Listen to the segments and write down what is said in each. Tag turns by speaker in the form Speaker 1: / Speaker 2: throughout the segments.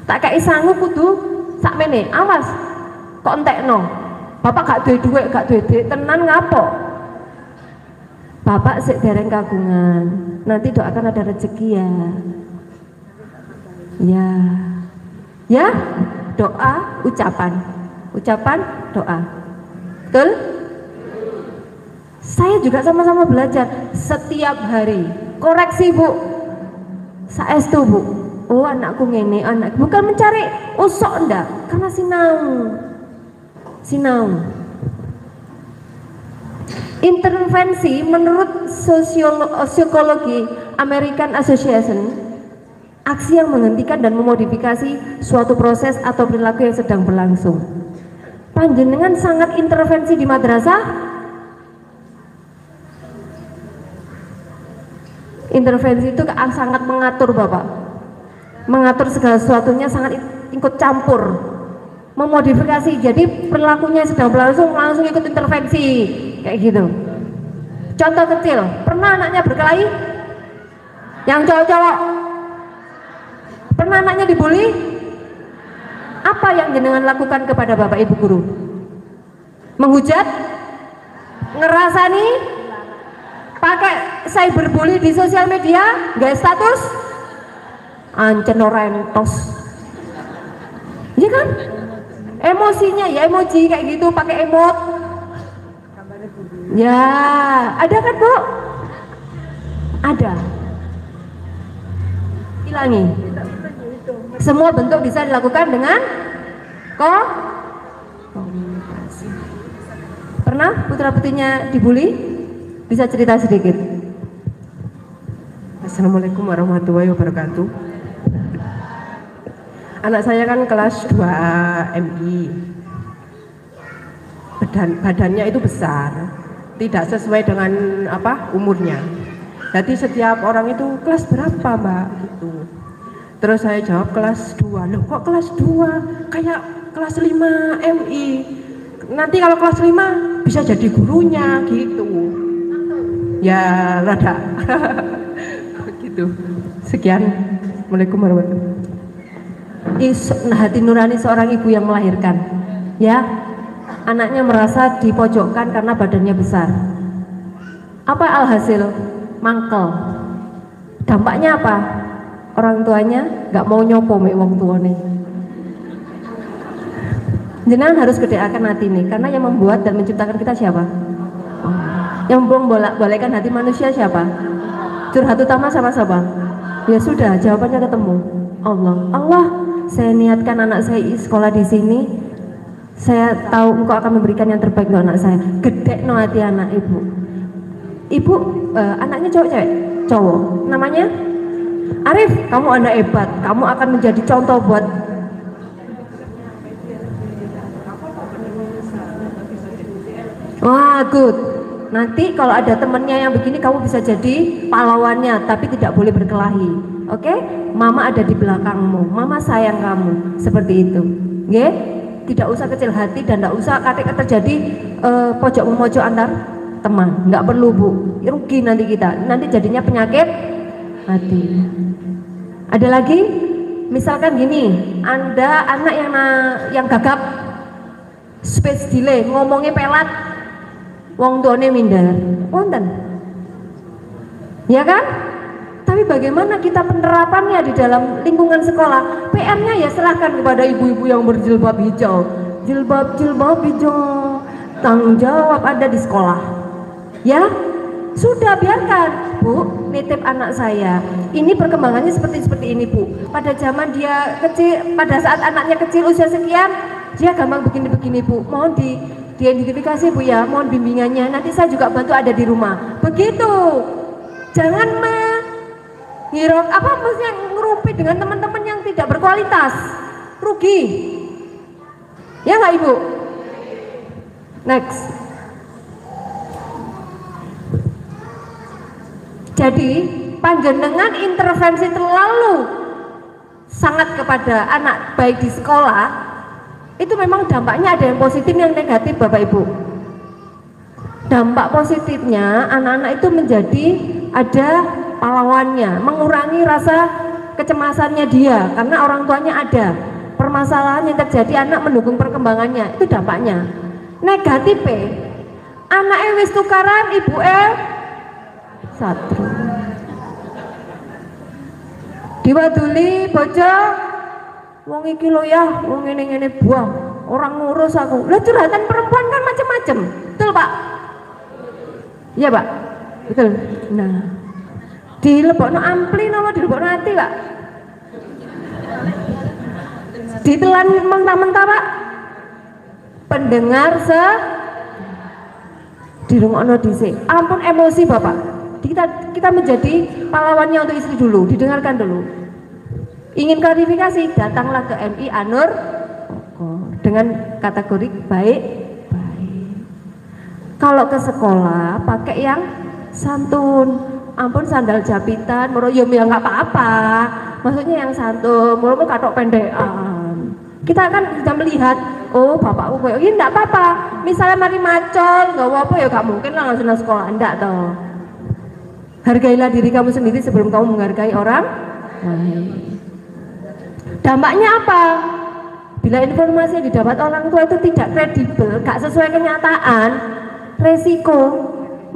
Speaker 1: Tak kei sangu kudu sakmene. Awas. Kok entekno. Bapak gak duwe dhuwit, gak duwe duit tenan ngapok. Bapak sik dereng kagungan. Nanti doakan ada rezeki ya. Ya. Ya, doa, ucapan. Ucapan, doa. Betul? Saya juga sama-sama belajar setiap hari. Koreksi Bu. Saestu Bu. Oh anakku ngene, anak bukan mencari usok ndak, karena sinau. Intervensi menurut psikologi American Association, aksi yang menghentikan dan memodifikasi suatu proses atau perilaku yang sedang berlangsung. Panjenengan sangat intervensi di madrasah. Intervensi itu sangat mengatur Bapak, mengatur segala sesuatunya, sangat ikut campur, memodifikasi. Jadi perilakunya sedang berlangsung, langsung ikut intervensi kayak gitu. Contoh kecil, pernah anaknya berkelahi? Yang cowok-cowok? Pernah anaknya dibully? Apa yang jenengan lakukan kepada Bapak Ibu guru? Menghujat? Ngerasani? Pakai cyberbully di sosial media? Gak status? Ancen orentos. Iya kan? Emosinya ya emoji kayak gitu, pakai emot. Ya, ada kan Bu? Ada. Hilangi. Semua bentuk bisa dilakukan dengan komunikasi. Pernah putra-putrinya dibully? Bisa cerita sedikit.
Speaker 2: Assalamualaikum warahmatullahi wabarakatuh. Anak saya kan kelas 2 MI. Badannya itu besar, tidak sesuai dengan umurnya. Jadi setiap orang itu kelas berapa Mbak gitu. Terus saya jawab kelas 2. Loh kok kelas 2? Kayak kelas 5 MI. Nanti kalau kelas 5 bisa jadi gurunya gitu. Ya rada gitu. Sekian. Assalamualaikum warahmatullahi wabarakatuh.
Speaker 1: Hati nurani seorang ibu yang melahirkan, ya, anaknya merasa dipojokkan karena badannya besar. Apa alhasil? Mangkel. Dampaknya apa? Orang tuanya nggak mau nyopo mek wong tuane. Jenengan harus gedeakan hati nih, karena yang membuat dan menciptakan kita siapa? Yang membolak-balikkan hati manusia siapa? Curhat utama sama siapa? Ya sudah, jawabannya ketemu. Allah, saya niatkan anak saya sekolah di sini. Saya tahu Engkau akan memberikan yang terbaik untuk anak saya. Gede no hati anak ibu. Ibu, anaknya cowok cewek? Cowok. Namanya Arif. Kamu anak hebat. Kamu akan menjadi contoh buat. Wah, good. Nanti kalau ada temennya yang begini, kamu bisa jadi pahlawannya, tapi tidak boleh berkelahi. Oke? Mama ada di belakangmu, mama sayang kamu, seperti itu. Oke? Tidak usah kecil hati dan tidak usah ketika terjadi pojok memojok antar teman. Nggak perlu Bu, rugi nanti kita. Nanti jadinya penyakit hati. Ada lagi? Misalkan gini, Anda anak yang gagap, speech delay, ngomongnya pelat. Wong tuane minder, wonten, ya kan? Tapi bagaimana kita penerapannya di dalam lingkungan sekolah? PR-nya ya serahkan kepada ibu-ibu yang berjilbab hijau. Jilbab hijau, tanggung jawab ada di sekolah. Ya, sudah biarkan Bu, nitip anak saya. Ini perkembangannya seperti ini Bu. Pada zaman dia kecil, pada saat anaknya kecil usia sekian, dia gampang begini Bu. Mohon diidentifikasi Bu ya, mohon bimbingannya. Nanti saya juga bantu ada di rumah. Begitu. Jangan maksudnya ngerumpi dengan teman-teman yang tidak berkualitas. Rugi. Ya nggak Ibu? Next. Jadi panjenengan intervensi terlalu sangat kepada anak baik di sekolah, itu memang dampaknya ada yang positif yang negatif Bapak Ibu. Dampak positifnya anak-anak itu menjadi ada pahlawannya, mengurangi rasa kecemasannya dia karena orang tuanya ada permasalahan yang terjadi, anak mendukung perkembangannya, itu dampaknya. Negatif, anaknya wis tukaran, ibu satu diwaduli bojo, wong iki lho ya, wong ngene-ngene buang, orang ngurus aku. Lah curhatan perempuan kan macam-macam, betul Pak? Iya Pak, betul. Nah, dilebokno ampli napa dilebokno ati Pak? Ditelan mentah-mentah Pak. Pendengar dirungokno dhisik. Ampun emosi Bapak. Kita menjadi pahlawannya untuk istri dulu, didengarkan dulu. Ingin klarifikasi, datanglah ke MI Anur dengan kategori baik. Kalau ke sekolah pakai yang santun. Ampun sandal japitan, ya nggak apa-apa. Maksudnya yang santun, mulu katok pendekan. Kita akan sudah melihat, oh bapakku kayak ini enggak apa-apa. Misalnya mari macol, nggak apa-apa ya, gak mungkin lah langsung sekolah, enggak toh. Hargailah diri kamu sendiri sebelum kamu menghargai orang lain. Dampaknya apa? Bila informasi yang didapat orang tua itu tidak kredibel, gak sesuai kenyataan, resiko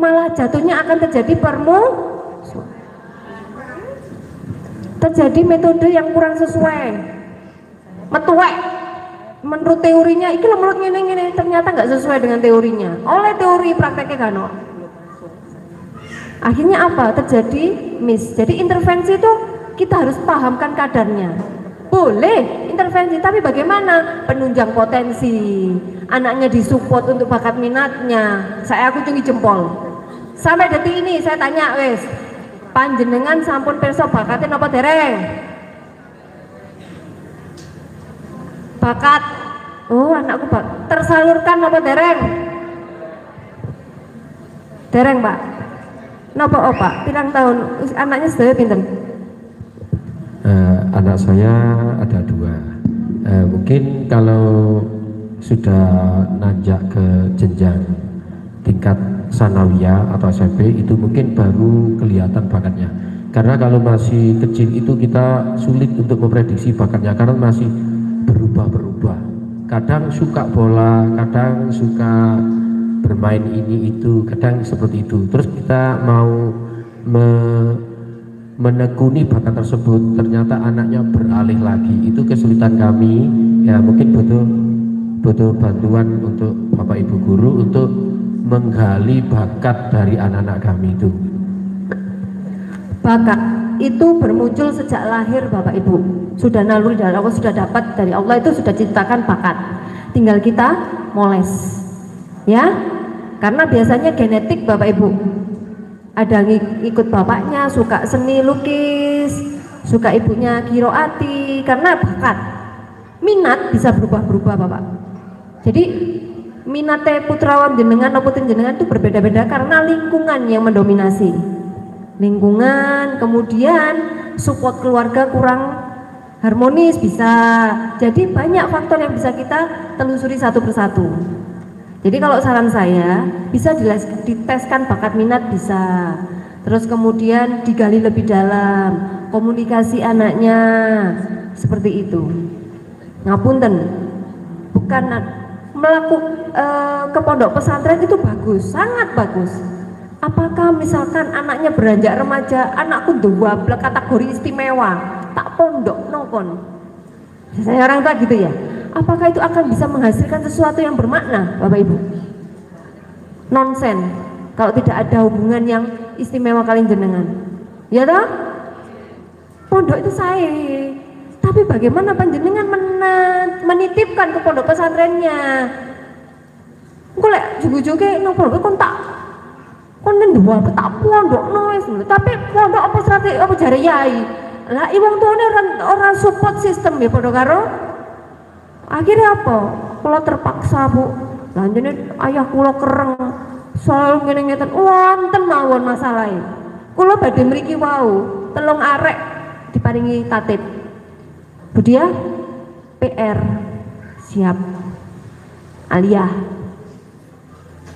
Speaker 1: malah jatuhnya akan terjadi terjadi metode yang kurang sesuai, metuek menurut teorinya, iki lho menurut ngene-ngene, ternyata nggak sesuai dengan teorinya. Oleh teori prakteknya kan, akhirnya apa? Terjadi Jadi intervensi itu kita harus pahamkan kadarnya. Boleh intervensi, tapi bagaimana? Penunjang potensi, anaknya disupport untuk bakat minatnya. Saya acungi jempol. Sampai detik ini saya tanya, wes, panjenengan sampun pirsa bakatnya napa dereng? Bakat, oh anakku tersalurkan napa dereng? Dereng Pak. Napa Pak? Pirang tahun anaknya sedaya pinten?
Speaker 3: Anak saya ada 2. Mungkin kalau sudah nanjak ke jenjang tingkat sanawiyah atau SMP itu mungkin baru kelihatan bakatnya. Karena kalau masih kecil itu kita sulit untuk memprediksi bakatnya karena masih berubah-berubah. Kadang suka bola, kadang suka bermain ini itu, kadang seperti itu. Terus kita mau menekuni bakat tersebut, ternyata anaknya beralih lagi. Itu kesulitan kami. Ya mungkin butuh bantuan untuk Bapak Ibu guru untuk menggali bakat dari anak-anak kami itu.
Speaker 1: Bakat itu bermuncul sejak lahir Bapak Ibu. Sudah naluri dari Allah, sudah dapat dari Allah, itu sudah diciptakan bakat. Tinggal kita moles. Ya. Karena biasanya genetik Bapak Ibu. Ada ikut bapaknya suka seni lukis, suka ibunya kiroati, karena bakat. Minat bisa berubah-berubah Bapak. Jadi minate putrawan jenengan atau putri jenengan itu berbeda-beda karena lingkungan yang mendominasi. Lingkungan, kemudian support keluarga kurang harmonis bisa. Jadi banyak faktor yang bisa kita telusuri satu persatu. Jadi kalau saran saya bisa diteskan bakat minat bisa. Terus kemudian digali lebih dalam komunikasi anaknya seperti itu. Ngapunten, bukan ke pondok pesantren itu bagus, sangat bagus. Apakah misalkan anaknya beranjak remaja, anakku dua kategori istimewa, tak pondok nongkon. Saya orang tua gitu ya. Apakah itu akan bisa menghasilkan sesuatu yang bermakna, Bapak Ibu? Nonsen, kalau tidak ada hubungan yang istimewa kalian jenengan. Ya toh? Pondok itu saya. Tapi bagaimana panjenengan menitipkan ke pondok pesantrennya? Engko lek jugu-juge nang pondok kon ndua tak pondok nois. Tapi pondok apa strategi apa jare yai? Lah wong tuane ora support sistem ya padha karo. Akhirnya apa? Kula terpaksa Bu. Lanjutnya ayah kula kereng. Soal ngene-ngeten wonten mawon masalahe. Kula badhe mriki wau, telung arek diparingi tatip. Budia PR siap. Aliyah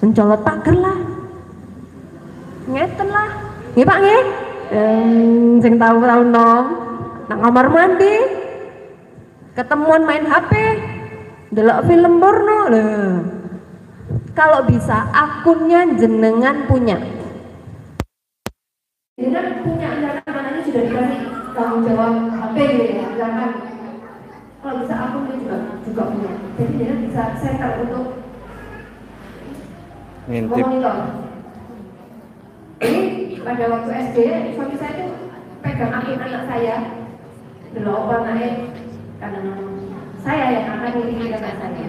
Speaker 1: mencolot pager lah. Ngeten lah. Nggih Pak nggih. Sing tahu nom. nang kamar mandi, ketemuan main HP, delok film porno. Loh. Kalau bisa akunnya jenengan punya. Jenengan punya anak-anaknya sudah dikasih tanggung jawab HP gitu ya, jangan. Kalau bisa akunnya juga punya. Jadi jenengan bisa settle untuk memonitor. Jadi pada waktu SD, suami saya itu pegang akun anak saya, delok apa naik, karena saya yang akan ngirimin anak saya.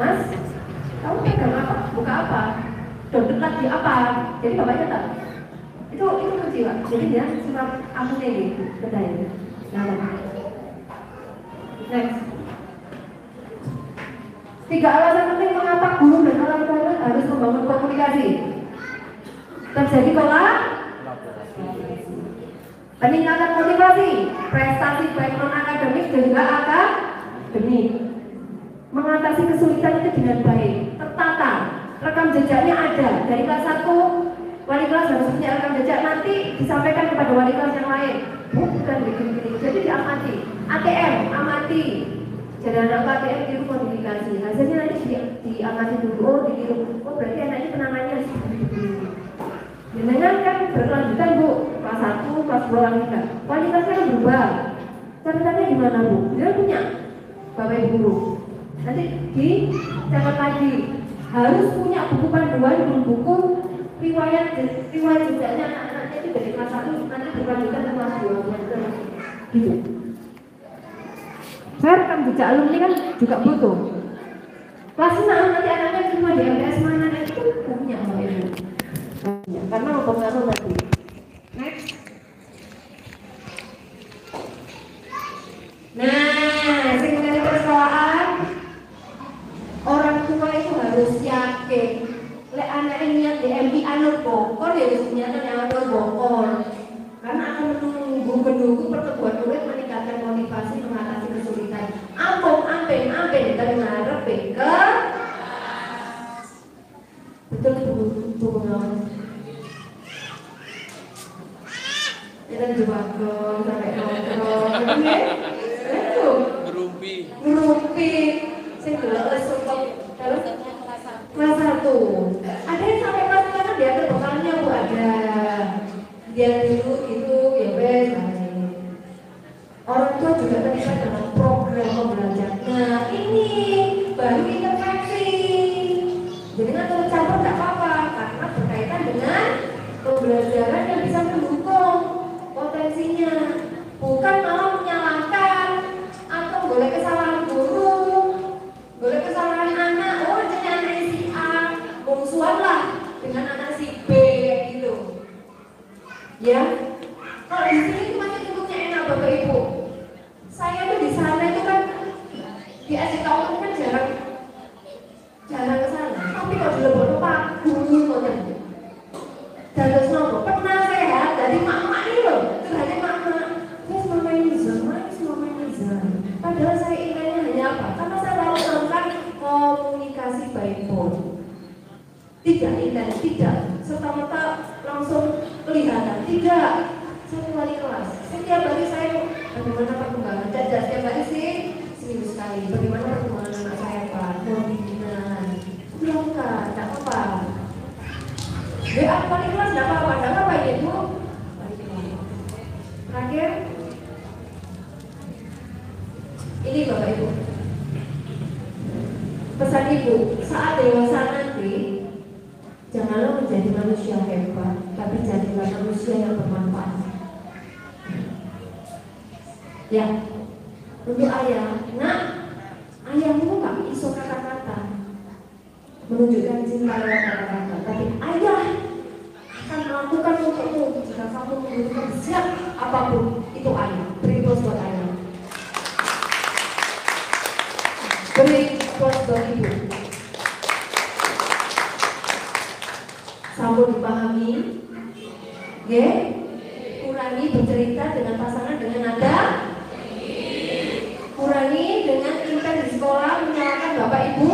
Speaker 1: Mas, kamu pegang apa? Buka apa? Download di apa? Jadi bapaknya tahu. Itu kunci Pak. Jadi dia surat akunnya ini, betul ya. Nah, next. 3 alasan penting mengapa guru dan orang tua harus membangun komunikasi. Terjadi peningkatan motivasi, prestasi baik non akademik dan juga akademik. Mengatasi kesulitan itu dengan baik, tertata, rekam jejaknya ada dari kelas 1, wali kelas harus punya rekam jejak, nanti disampaikan kepada wali kelas yang lain. Bukan begini-begini, jadi diamati. ATM, amati. Jadi anak ATM itu komunikasi. Hasilnya nanti diamati dulu, oh dikirim. Oh berarti anak ini penangannya begini. Dengan kan berkelanjutan Bu, kelas 1, kelas 2 lagi kan. Wali kelasnya kan berubah. Catatannya gimana Bu? Dia punya Bapak Ibu guru. Nanti dicatat lagi, harus punya buku panduan dan buku riwayat jejaknya anak-anaknya itu dari kelas 1 nanti berlanjutan ke kelas 2 gitu. Saya rekam jejak alumni kan juga butuh. Kelas 6 nanti anaknya cuma di MTS mana itu punya Bapak Ibu. Karena mempengaruhi nanti. Next. Nah, sing persoalan orang tua itu harus yakin. Lek anak niat di MI anut bokor ya harus nyata yang anut bokor. Karena akan menunggu pertumbuhan murid meningkatkan motivasi mengatasi kesulitan. Ampun, ampen dan ngarep ke. Betul Bu Pengawas. Kita juga ke sampai nongkrong, itu ngerumpi, saya gelap lesuk terus kelas 1. Ada yang sampai kelas 5 kan dia bekalnya Bu ada, dia dulu itu ya wes. Orang tua juga terlibat dalam program pembelajaran. Nah ini baru intervensi. Jadi kan kalau campur nggak apa-apa karena berkaitan dengan pembelajaran yang bisa mendukung potensinya, bukan malah menyalahkan atau boleh kesalahan guru, boleh kesalahan anak. Oh jadi anak si A musuhan lah dengan anak si B gitu ya. Kalau di sini itu masih cukupnya enak Bapak Ibu. Saya tuh di sana itu kan di SDK kan jarang ke sana, tapi kalau di Lebok pagu konten terus nopo pernah sehat dari mama ini loh, dari mama yes mama Niza. Padahal saya inginnya hanya apa? Karena saya lalu melakukan komunikasi by phone, tidak intens, tidak serta-merta langsung kelihatan, tidak. Saya wali kelas, setiap hari saya bagaimana perkembangan cacat, setiap hari sih seminggu sekali bagaimana perkembangan anak saya Pak, mau bimbingan bukan, tidak apa-apa. WA wali kelas tidak apa-apa ya Bu. Terakhir ini Bapak Ibu, pesan Ibu, saat dewasa nanti janganlah menjadi manusia hebat, tapi jadilah manusia yang bermanfaat. Ya, untuk ayah, nak, ayahmu nggak iso kata-kata menunjukkan cinta lewat kata-kata, tapi ayah akan melakukan untukmu jika kamu membutuhkan siap apapun. Itu ayah. Beri applause buat ayah. Beri applause buat ibu. Sambut dipahami, ya. Kurangi bercerita dengan pasangan dengan nada. Kurangi dengan intens di sekolah menyalahkan bapak ibu.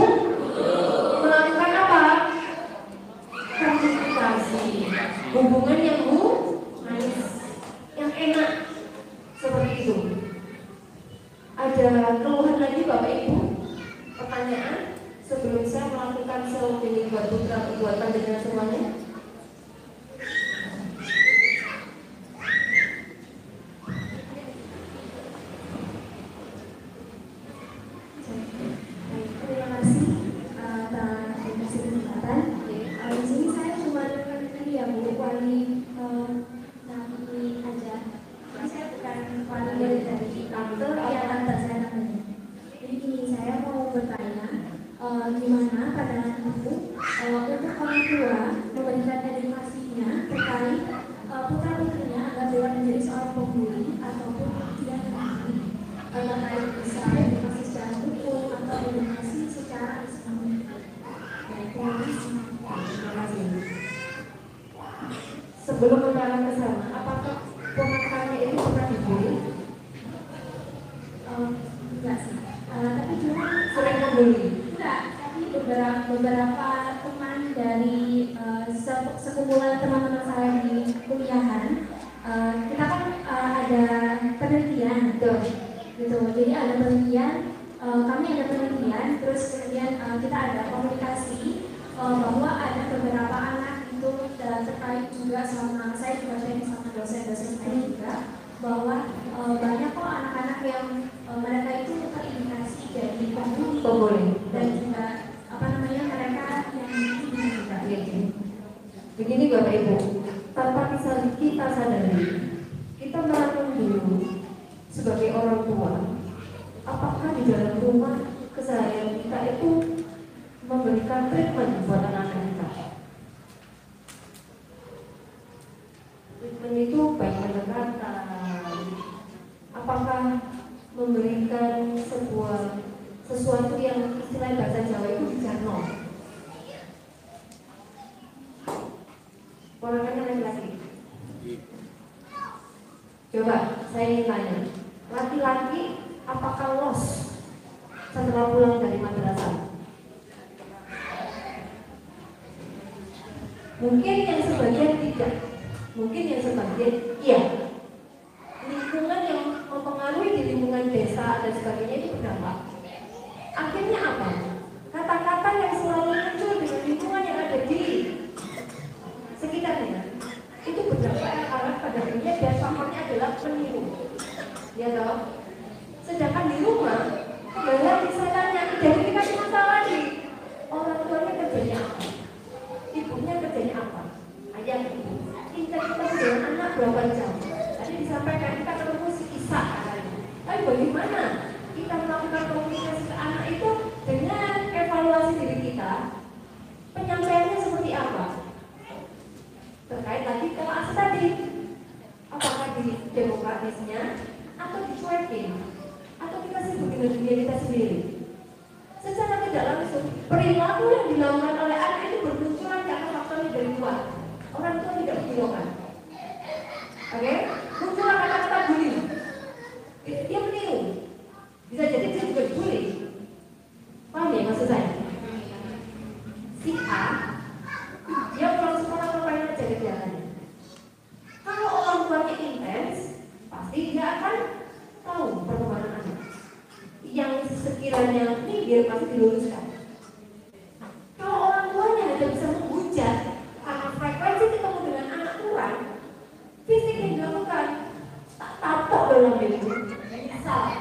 Speaker 1: Melakukan apa? Komunikasi, hubungan yang manis, yang enak, seperti itu. Ada keluhan lagi Bapak Ibu? Pertanyaan sebelum saya melakukan self healing buat putra buat panjenengan semuanya?
Speaker 4: Terima kasih atas kesempatan. Di sini saya cuma ini ya Bu, wali Nabi aja. Jadi saya bukan wali dari tante, ya tante saya namanya. Jadi gini, saya mau bertanya, gimana pandangan Ibu untuk orang tua memberikan edukasinya terkait putra putrinya agar dapat menjadi seorang pembuli ataupun tidak pembuli, terkait misalnya edukasi secara hukum atau edukasi secara Islam. Terima kasih.
Speaker 1: Sebelum mengarah ke sana, apakah ponakannya itu pernah dibully?
Speaker 4: Enggak sih, tapi cuma
Speaker 1: Sering membuli?
Speaker 4: enggak, tapi beberapa teman dari sekumpulan teman-teman saya di kuliahan, kita kan ada penelitian
Speaker 1: Betul.
Speaker 4: gitu. Jadi ada penelitian, kami ada penelitian, terus kemudian kita ada komunikasi bahwa ada beberapa anak itu terkait juga sama saya juga sharing sama dosen-dosen saya juga bahwa banyak kok anak-anak yang mereka itu terindikasi jadi pembuli dan juga apa namanya mereka yang dibully juga.
Speaker 1: Begini Bapak Ibu, tanpa kita sadari, kita merenung dulu sebagai orang tua, apakah di dalam rumah keseharian kita itu memberikan treatment buat anak-anak kita. Treatment itu baik pendekatan, apakah memberikan sesuatu yang istilah bahasa Jawa itu dijarno. Ponakannya laki-laki. Coba saya ingin tanya, laki-laki apakah los setelah pulang dari madrasah? Mungkin yang sebagian tidak, mungkin yang sebagian iya. Lingkungan yang mempengaruhi di lingkungan desa dan sebagainya itu berdampak. Akhirnya apa? Kata-kata yang selalu muncul dengan lingkungan yang ada di sekitarnya itu berdampak yang arah pada dirinya dan faktornya adalah peniru. Ya toh? Sedangkan di rumah kembali lagi saya tanya, identifikasi masalah di orang tuanya kerjanya apa? Ibunya kerjanya apa? Ayah ibu. Intensitas dengan anak berapa jam? Tadi disampaikan kita ketemu si Isa katanya. Tapi bagaimana kita melakukan komunikasi ke anak itu dengan evaluasi diri kita? Penyampaiannya seperti apa? Terkait lagi kelas tadi, apakah di demokratisnya atau dicuekin atau kita sibuk dengan dunia kita sendiri? Secara tidak langsung perilaku yang dilakukan oleh anak itu bermunculan karena faktornya dari luar. Orang tua tidak menghiraukan. Oke? Muncullah kata-kata bully. Dia meniru. Bisa jadi dia juga dibully. Paham ya maksud saya? Si A dia pulang sekolah ngapain aja kegiatannya. Kalau orang tuanya intens, pasti dia akan tahu perkembangan anak. Yang sekiranya minggir pasti diluruskan. Kalau orang tuanya hanya bisa menghujat karena frekuensi ketemu dengan anak kurang, fisik yang dilakukan tak tapok dalam diri. Salah.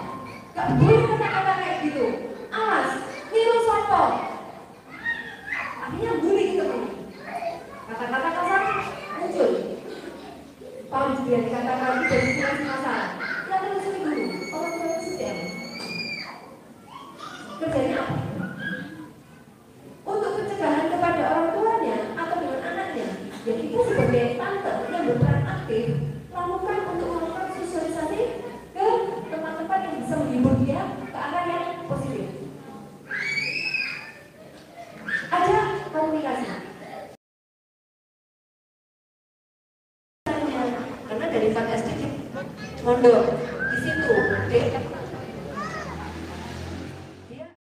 Speaker 1: Gak boleh kata-kata kayak gitu. Awas, niru soto. Akhirnya bully ketemu. Kata-kata kasar muncul. Paham juga dikatakan identifikasi masalah. Kita telusuri dulu. Orang tuanya sedang kerjanya apa? Untuk pencegahan kepada orang tuanya atau dengan anaknya, ya kita sebagai tante